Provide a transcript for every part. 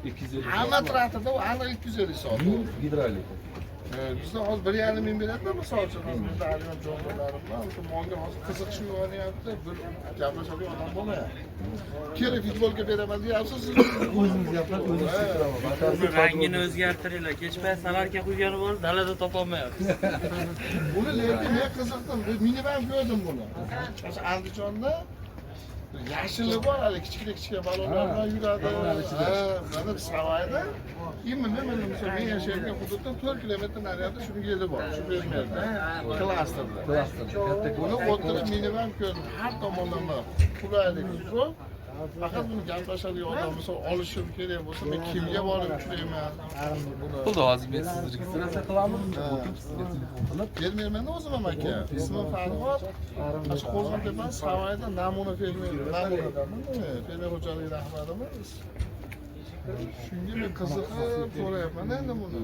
250. Hamma traktorda u aniq 250 soat. Gidrolik. Bizda hozir 1,5 ming beradi, misol uchun hozir bizda ayrim joylarimiz bor. Molga hozir qiziqish uyg'onyapti, bir gaplashadigan odam bo'lmayapti. Kerak futbolga beraman deyapsiz, siz O'zingiz gaplar o'zingiz tushiraman. Rangini o'zgartiringlar. Kechpay salarga qo'ygani bor, dalada topolmayapmiz. buni lekin men qiziqdim. Minivan ko'rdim buni. O'sha Andijonda yashili bor, hali kichkina balonlar bilan yuradi. Mana Savayda nima misol men yashayotgan hududdan 4 kilometr naryoqda shuni yeri bor. Shu bezmerda. Klasterda. Buni o'tirib minivan ko'rdim. Har tomonlama qulaylik zo'r. Faqat buni gaplashadigan odam misol olishim kerak bo'lsa, men kimga borib uchrayman? Xuddi hozir men sizni registratsiya qilamiz. O'tib sizga telefon qilib Fermerman o'zim ham aka. Ismim Farhod. Shu Qo'zg'ontepa Savayda namuna fermer. Fermer xo'jaligi rahbarimiz. Shunga men qiziqib so'rayapman endi buni.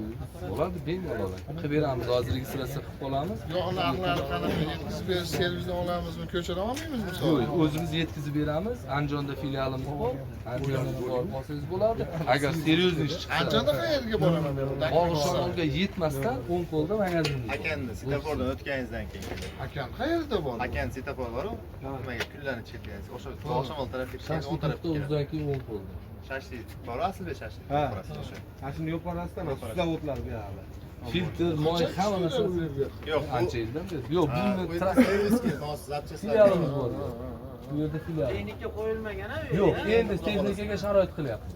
bo'ladi, bemalol. Qilib beramiz, hozir registratsiya qilib qolamiz. Yo'q, narxlari qanaqa? Yetkazib berish servisdan olamizmi? Ko'chadan olmaymiz misol? Yo'q, o'zimiz yetkazib beramiz. Andijonda filialimiz bor. Andijonda borib olsangiz bo'ladi. Agar seryozni ish chiqsa, Andijonda qayerga boraman men? Og'ishonga yetmasdan 10 qo'lda magazinda. Akani svetofordan o'tganingizdan keyin. Akam qayerda bor? Akani svetofor bor-ku. Nimaga kunlarni cheklaysiz. O'sha oqshom tarafga ketgan, o'ng tarafga Shashlikda o'zidan keyin 10 qo'lda. Shashlik bor aslida shashlik. Ana shuni yo'qolasidan suzavotlar bu yerda. Filtr, moy, hamma narsa u yerda. Yo'q, Ancha yildan beri. Yo'q, buni servisga xos zapchastlar. filialimiz bor. Bu yerda filial. Texnika qo'yilmagan-a? Yo'q, endi texnikaga sharoit qilyapmiz.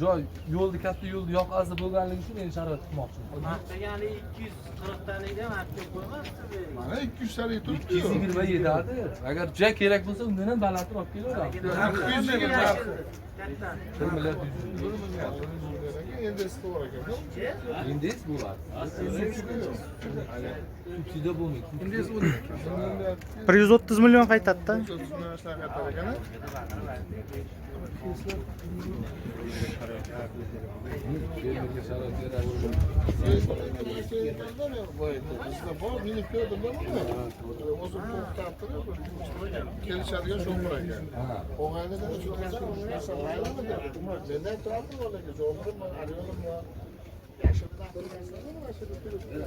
Joy, yo'lni katta yo'lni yoqasi bo'lganligi uchun endi sharoit qilmoqchimiz. Maqtagani 240 talikda martga qo'ymasdi. Mana 200 talik turibdi. 220 yetadi. Agar juda kerak bo'lsa, undan ham balandroq olib kelaveramiz. 220 Katta. 1 milliard 1 milliard. Endi bor ekan. Indes bo'ladi. Subsidiya bo'lmaydi. Indes 130 million qaytadi-da. Fermerga sharoit beradi. Bizda bor, meni ko'rdim buni. O'zim to'xtab turib, kelishadigan sho'pir ekan. O'g'aylidan shu narsa maylimi deb. Mendan turardi ularga javob man aryonim va yashirdan qilganlar mana shu turibdi.